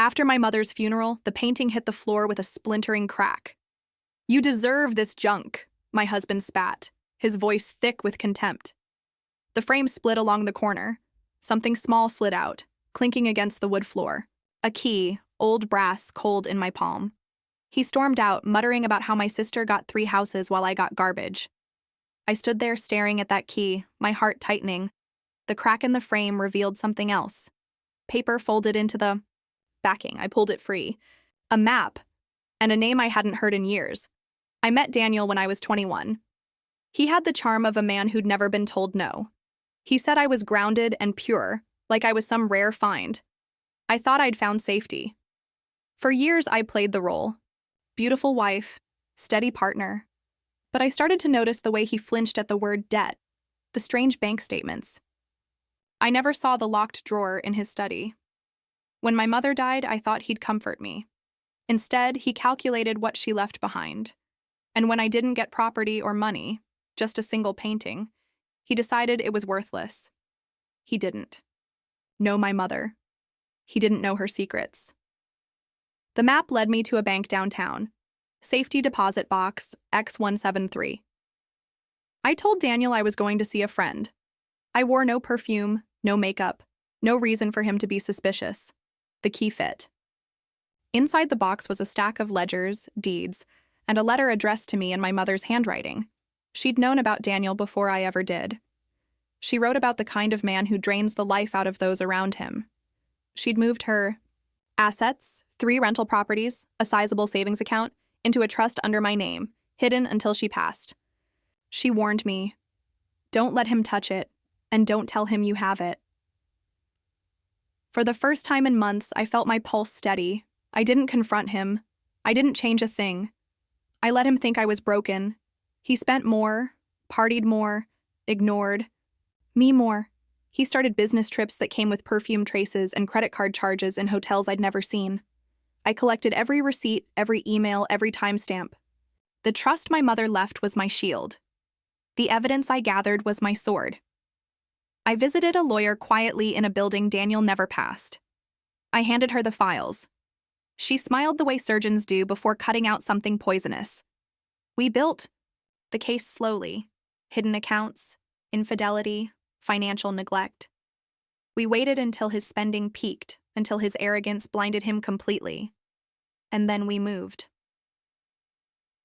After my mother's funeral, the painting hit the floor with a splintering crack. "You deserve this junk," my husband spat, his voice thick with contempt. The frame split along the corner. Something small slid out, clinking against the wood floor. A key, old brass, cold in my palm. He stormed out, muttering about how my sister got 3 houses while I got garbage. I stood there staring at that key, my heart tightening. The crack in the frame revealed something else. Paper folded into the backing. I pulled it free. A map, and a name I hadn't heard in years. I met Daniel when I was 21. He had the charm of a man who'd never been told no. He said I was grounded and pure, like I was some rare find. I thought I'd found safety. For years, I played the role. Beautiful wife, steady partner. But I started to notice the way he flinched at the word debt, the strange bank statements. I never saw the locked drawer in his study. When my mother died, I thought he'd comfort me. Instead, he calculated what she left behind. And when I didn't get property or money, just a single painting, he decided it was worthless. He didn't know my mother. He didn't know her secrets. The map led me to a bank downtown. Safety deposit box, X173. I told Daniel I was going to see a friend. I wore no perfume, no makeup, no reason for him to be suspicious. The key fit. Inside the box was a stack of ledgers, deeds, and a letter addressed to me in my mother's handwriting. She'd known about Daniel before I ever did. She wrote about the kind of man who drains the life out of those around him. She'd moved her assets, 3 rental properties, a sizable savings account, into a trust under my name, hidden until she passed. She warned me, "Don't let him touch it, and don't tell him you have it." For the first time in months, I felt my pulse steady. I didn't confront him. I didn't change a thing. I let him think I was broken. He spent more, partied more, ignored me more. He started business trips that came with perfume traces and credit card charges in hotels I'd never seen. I collected every receipt, every email, every timestamp. The trust my mother left was my shield. The evidence I gathered was my sword. I visited a lawyer quietly in a building Daniel never passed. I handed her the files. She smiled the way surgeons do before cutting out something poisonous. We built the case slowly. Hidden accounts, infidelity, financial neglect. We waited until his spending peaked, until his arrogance blinded him completely. And then we moved.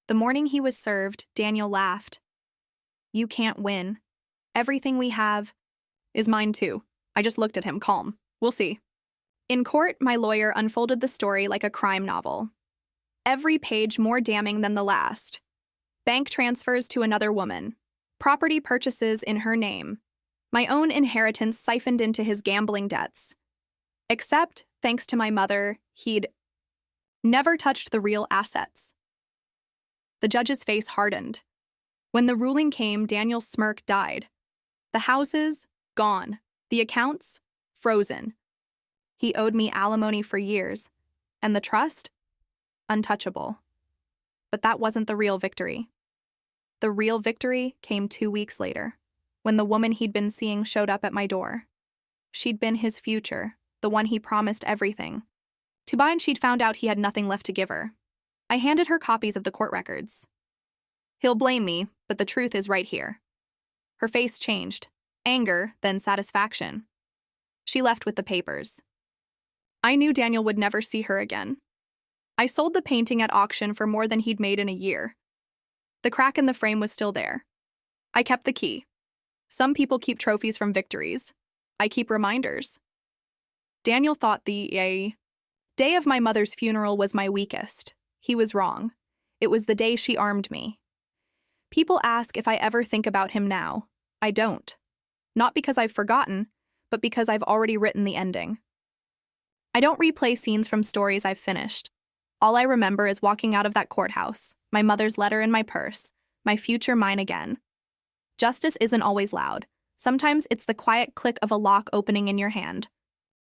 The morning he was served, Daniel laughed. "You can't win. Everything we have is mine too." I just looked at him, calm. "We'll see." In court, my lawyer unfolded the story like a crime novel. Every page more damning than the last. Bank transfers to another woman. Property purchases in her name. My own inheritance siphoned into his gambling debts. Except, thanks to my mother, he'd never touched the real assets. The judge's face hardened. When the ruling came, Daniel's smirk died. The houses, gone. The accounts, frozen. He owed me alimony for years, and the trust, untouchable. But that wasn't the real victory. The real victory came 2 weeks later, when the woman he'd been seeing showed up at my door. She'd been his future, the one he promised everything. To buy, and she'd found out he had nothing left to give her. I handed her copies of the court records. "He'll blame me, but the truth is right here." Her face changed. Anger, then satisfaction. She left with the papers. I knew Daniel would never see her again. I sold the painting at auction for more than he'd made in a year. The crack in the frame was still there. I kept the key. Some people keep trophies from victories. I keep reminders. Daniel thought the day of my mother's funeral was my weakest. He was wrong. It was the day she armed me. People ask if I ever think about him now. I don't. Not because I've forgotten, but because I've already written the ending. I don't replay scenes from stories I've finished. All I remember is walking out of that courthouse, my mother's letter in my purse, my future mine again. Justice isn't always loud. Sometimes it's the quiet click of a lock opening in your hand,